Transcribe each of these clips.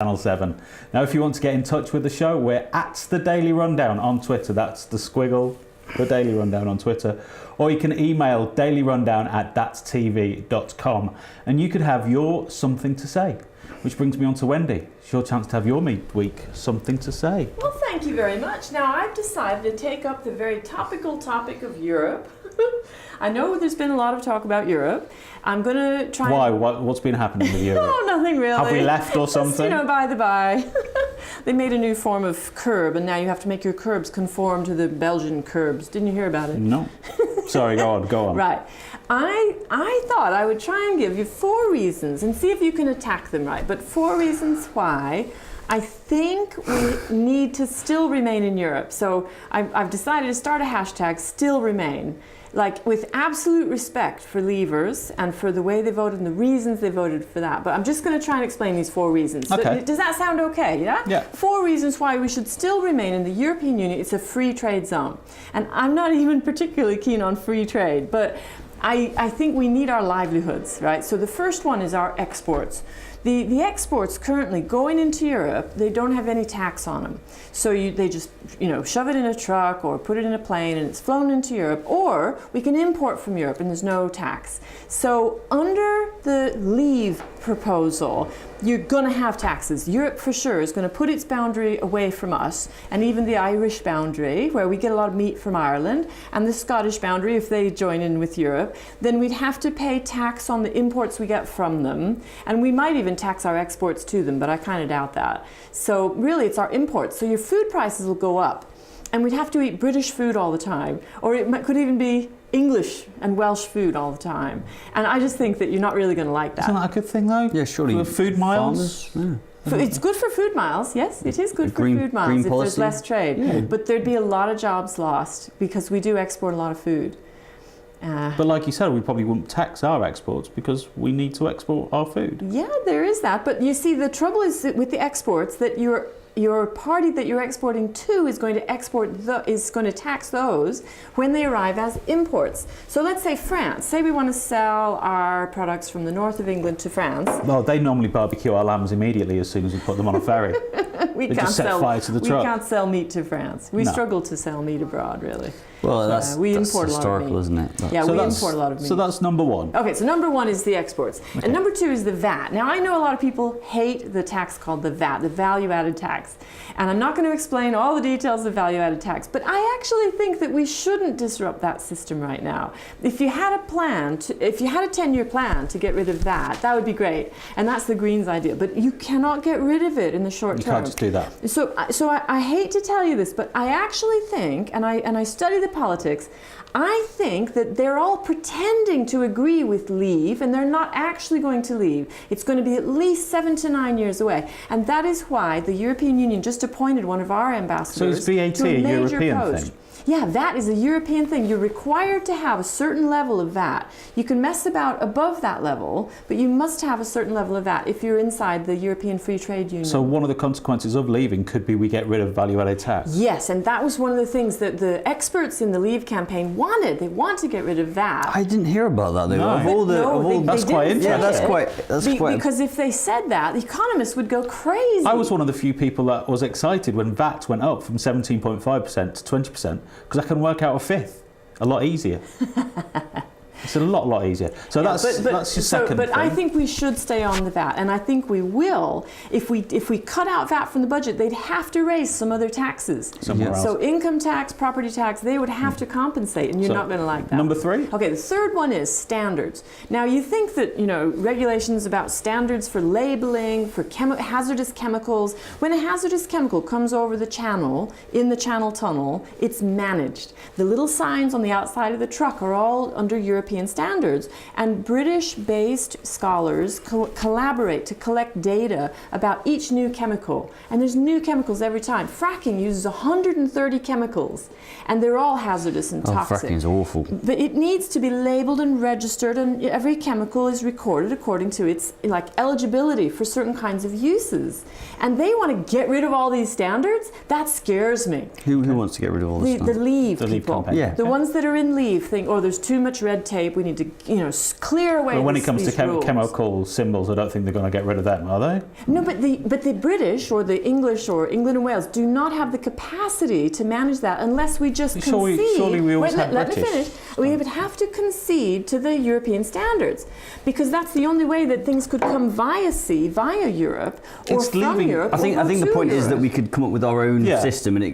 Channel 7. Now, if you want to get in touch with the show, we're at The Daily Rundown on Twitter. That's the squiggle, The Daily Rundown on Twitter. Or you can email dailyrundown@thatstv.com, and you could have your something to say. Which brings me on to Wendy. It's your chance to have your midweek something to say. Well, thank you very much. Now, I've decided to take up the very topical topic of Europe. I know there's been a lot of talk about Europe. I'm going to try. Why? What's been happening with Europe? No, nothing really. Have we left or something? Just, by the by. They made a new form of curb, and now you have to make your curbs conform to the Belgian curbs. Didn't you hear about it? No. Sorry, go on. Right. I thought I would try and give you 4 reasons and see if you can attack them right. But 4 reasons why I think we need to still remain in Europe. So I've decided to start a hashtag, still remain. Like, with absolute respect for leavers and for the way they voted and the reasons they voted for that. But I'm just going to try and explain these 4 reasons. Okay. Does that sound okay? Yeah? Yeah. 4 reasons why we should still remain in the European Union. It's a free trade zone. And I'm not even particularly keen on free trade, but I think we need our livelihoods, right? So the first one is our exports. The exports currently going into Europe, they don't have any tax on them. So they just, shove it in a truck or put it in a plane and it's flown into Europe. Or we can import from Europe and there's no tax. So under the leave proposal, you're going to have taxes. Europe for sure is going to put its boundary away from us, and even the Irish boundary, where we get a lot of meat from Ireland, and the Scottish boundary, if they join in with Europe, then we'd have to pay tax on the imports we get from them, and we might even tax our exports to them, but I kind of doubt that. So really it's our imports. So your food prices will go up, and we'd have to eat British food all the time, or it could even be English and Welsh food all the time. And I just think that you're not really going to like that. Isn't that a good thing, though? Yeah, surely. For food miles? Yeah. It's good for food miles, yes, it is good for food miles if there's less trade. Yeah. But there'd be a lot of jobs lost because we do export a lot of food. But like you said, we probably wouldn't tax our exports because we need to export our food. Yeah, there is that. But you see, the trouble is that with the exports that your party that you're exporting to is going to tax those when they arrive as imports. So let's say France. Say we want to sell our products from the north of England to France. Well, they normally barbecue our lambs immediately as soon as we put them on a ferry. We They just set fire to the truck. We can't sell meat to France. We No. struggle to sell meat abroad, really. Well, that's import historical, a lot of meat. isn't it? Yeah, So we that's- import a lot of meat. So that's number 1. Okay, so number 1 is the exports. Okay. And number 2 is the VAT. Now, I know a lot of people hate the tax called the VAT, the value-added tax. And I'm not going to explain all the details of value-added tax, but I actually think that we shouldn't disrupt that system right now. If you had a 10-year plan to get rid of that would be great. And that's the Greens' idea. But you cannot get rid of it in the short term. You can't just do that. So I hate to tell you this, but I actually think, and I study the politics, I think that they're all pretending to agree with leave, and they're not actually going to leave. It's going to be at least 7 to 9 years away. And that is why the European Union just appointed one of our ambassadors. So is VAT to a major European post. thing? Yeah, VAT is a European thing. You're required to have a certain level of VAT. You can mess about above that level, but you must have a certain level of VAT if you're inside the European Free Trade Union. So one of the consequences of leaving could be we get rid of value-added tax. Yes, and that was one of the things that the experts in the Leave campaign wanted. They want to get rid of VAT. I didn't hear about that. No. That's quite interesting. Yeah, that's quite. Because if they said that, the economists would go crazy. I was one of the few people that was excited when VAT went up from 17.5% to 20%, because I can work out a fifth a lot easier. It's a lot easier. So Yeah, that's your second But thing. I think we should stay on the VAT, and I think we will. If we cut out VAT from the budget, they'd have to raise some other taxes. Somewhere else. So income tax, property tax, they would have to compensate, and you're not going to like that. Number 3? Okay, the third one is standards. Now, you think that, regulations about standards for labeling, for hazardous chemicals. When a hazardous chemical comes over the channel, in the channel tunnel, it's managed. The little signs on the outside of the truck are all under European standards. And British-based scholars collaborate to collect data about each new chemical. And there's new chemicals every time. Fracking uses 130 chemicals, and they're all hazardous and toxic. Fracking's awful. But it needs to be labeled and registered, and every chemical is recorded according to its eligibility for certain kinds of uses. And they want to get rid of all these standards? That scares me. Who wants to get rid of all this The stuff? leave The leave people. campaign. Yeah. The ones that are in leave think, oh, there's too much red tape. tape. We need to, clear away. But when it comes to these rules. chemical symbols, I don't think they're going to get rid of them, are they? No, but the British or the English or England and Wales do not have the capacity to manage that unless we just concede. Surely we always have let me British. finish. We would have to concede to the European standards because that's the only way that things could come via sea, via Europe, or It's from leaving- Europe. I think the point is that we could come up with our own Yeah. system, and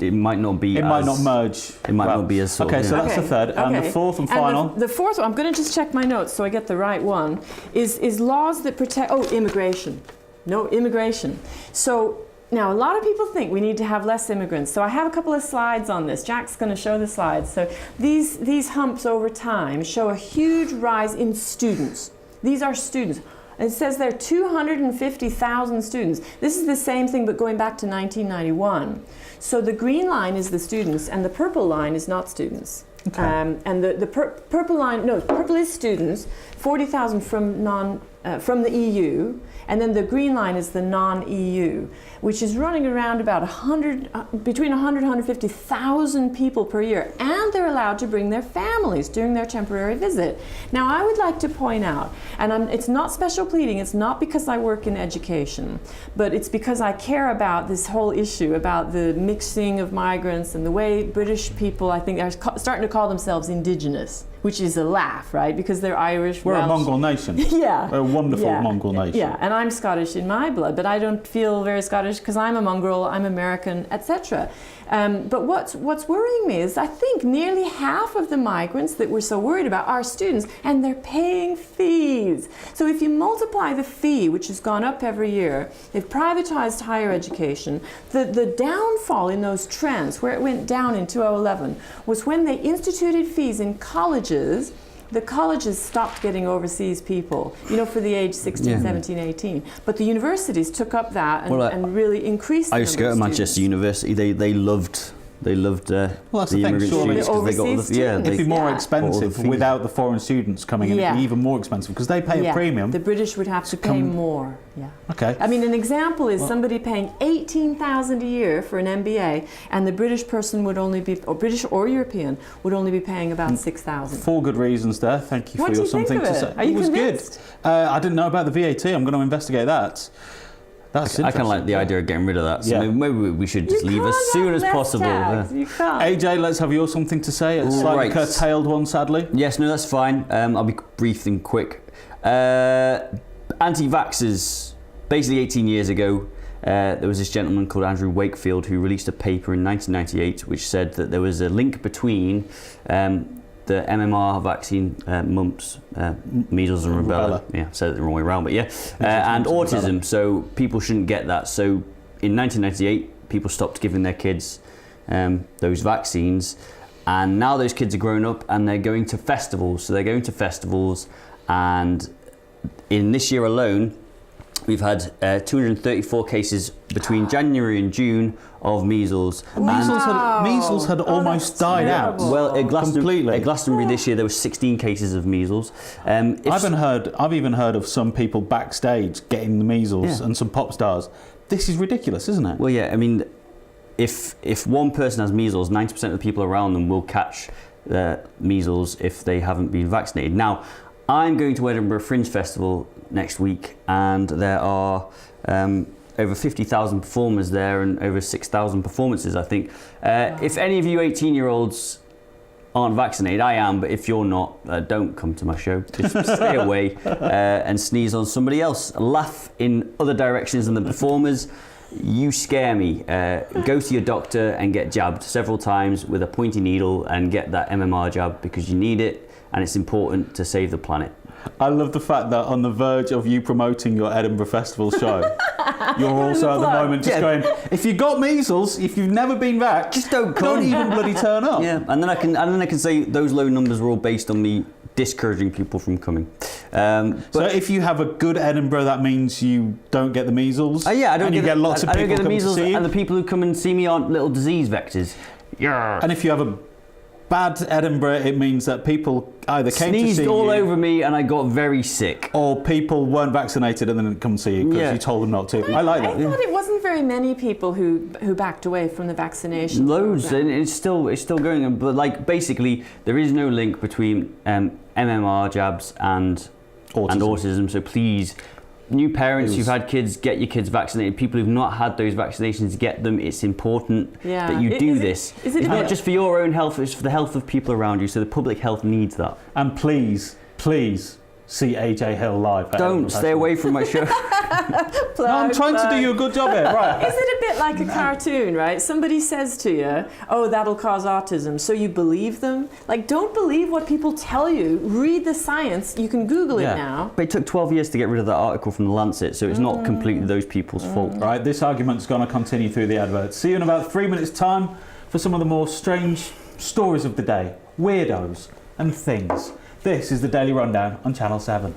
it might not be. It might not merge. It might not be as sort Okay, of, so yeah. that's the third. And the fourth and final? The fourth one, I'm going to just check my notes so I get the right one, is laws that protect, immigration. No, immigration. So now a lot of people think we need to have less immigrants. So I have a couple of slides on this. Jack's going to show the slides. So these humps over time show a huge rise in students. These are students. It says there are 250,000 students. This is the same thing but going back to 1991. So the green line is the students and the purple line is not students. Okay. And the purple line, no, purple is students, 40,000 from the EU, and then the green line is the non-EU, which is running around about between 100 and 150,000 people per year, and they're allowed to bring their families during their temporary visit. Now, I would like to point out, and it's not special pleading, it's not because I work in education, but it's because I care about this whole issue about the mixing of migrants and the way British people, I think, are starting to call themselves indigenous, which is a laugh, right? Because they're Irish, We're Welsh. a Mongol nation. Yeah. A wonderful Yeah. Mongol nation. Yeah, and I'm Scottish in my blood, but I don't feel very Scottish because I'm a mongrel, I'm American, etc. But what's worrying me is I think nearly half of the migrants that we're so worried about are students, and they're paying fees. So if you multiply the fee, which has gone up every year, they've privatized higher education, the downfall in those trends, where it went down in 2011, was when they instituted fees in colleges. The colleges stopped getting overseas people, for the age 16, Yeah. 17, 18. But the universities took up that and really increased the I used to go number to of Manchester students. University. They loved Well, that's the thing, immigrant surely- students 'cause they got all Overseas the, yeah, students. they, It'd be more Yeah. expensive All the fees. without the foreign students coming in. Yeah. It'd be even more expensive because they pay a premium. The British would have to pay more. Yeah. Okay. I mean, an example is somebody paying $18,000 a year for an MBA, and the British person would only be, or British or European, would only be paying about $6,000. Four good reasons there. Thank you What for do your you think something of to it? say. Are you it was convinced? good. I didn't know about the VAT. I'm going to investigate that. That's I kind of interesting. like the idea of getting rid of that. So Yeah. maybe we should just leave as soon as possible. Yeah. You can't. AJ, let's have your something to say. A slightly Right. curtailed one, sadly. Yes, no, that's fine. I'll be brief and quick. Anti-vaxxers, basically 18 years ago, there was this gentleman called Andrew Wakefield who released a paper in 1998 which said that there was a link between the MMR vaccine, mumps, measles and rubella. Yeah, said it the wrong way around, but yeah. And mumps and autism, so people shouldn't get that. So in 1998, people stopped giving their kids those vaccines. And now those kids are grown up and they're going to festivals. So they're going to festivals, and in this year alone, we've had 234 cases between January and June of measles. Measles had almost that's died out. terrible. Well, at Completely. Glastonbury this year, there were 16 cases of measles. I've even heard of some people backstage getting the measles Yeah. and some pop stars. This is ridiculous, isn't it? Well, yeah, I mean, if one person has measles, 90% of the people around them will catch measles if they haven't been vaccinated. Now, I'm going to Edinburgh Fringe Festival next week, and there are over 50,000 performers there and over 6,000 performances, I think. If any of you 18-year-olds aren't vaccinated, I am, but if you're not, don't come to my show. Just stay away and sneeze on somebody else. Laugh in other directions than the performers. You scare me. Go to your doctor and get jabbed several times with a pointy needle and get that MMR jab because you need it and it's important to save the planet. I love the fact that on the verge of you promoting your Edinburgh Festival show, you're also at the moment just going, if you've got measles, if you've never been back, Just don't come. don't even bloody turn up. Yeah, and then I can say those low numbers were all based on me discouraging people from coming. So if you have a good Edinburgh, that means you don't get the measles. Yeah, I don't and get you get lots of I people don't get the coming measles, to see you. and the people who come and see me aren't little disease vectors. Yeah. And if you have a bad Edinburgh, it means that people either came Sneezed to see all you, over me and I got very sick. or people weren't vaccinated and then didn't come see you because Yeah. you told them not to. I like I that. thought it wasn't very many people who backed away from the vaccination. Loads, program. and it's still going on. But like basically, there is no link between MMR jabs and autism. So please, new parents who've had kids, get your kids vaccinated. People who've not had those vaccinations, get them. It's important that you do this. Is it it's a not bit- just for your own health; it's for the health of people around you. So the public health needs that. And please see AJ Hill live. at Don't Edinburgh stay Festival. away from my show. No, I'm trying to do you a good job here. Right. Is it a bit like a cartoon, right? Somebody says to you, "Oh, that'll cause autism," so you believe them. Like, don't believe what people tell you. Read the science. You can Google Yeah. it now. But it took 12 years to get rid of that article from the Lancet, so it's not completely those people's fault. Right, this argument's going to continue through the adverts. See you in about 3 minutes' time for some of the more strange stories of the day, weirdos and things. This is the Daily Rundown on Channel 7.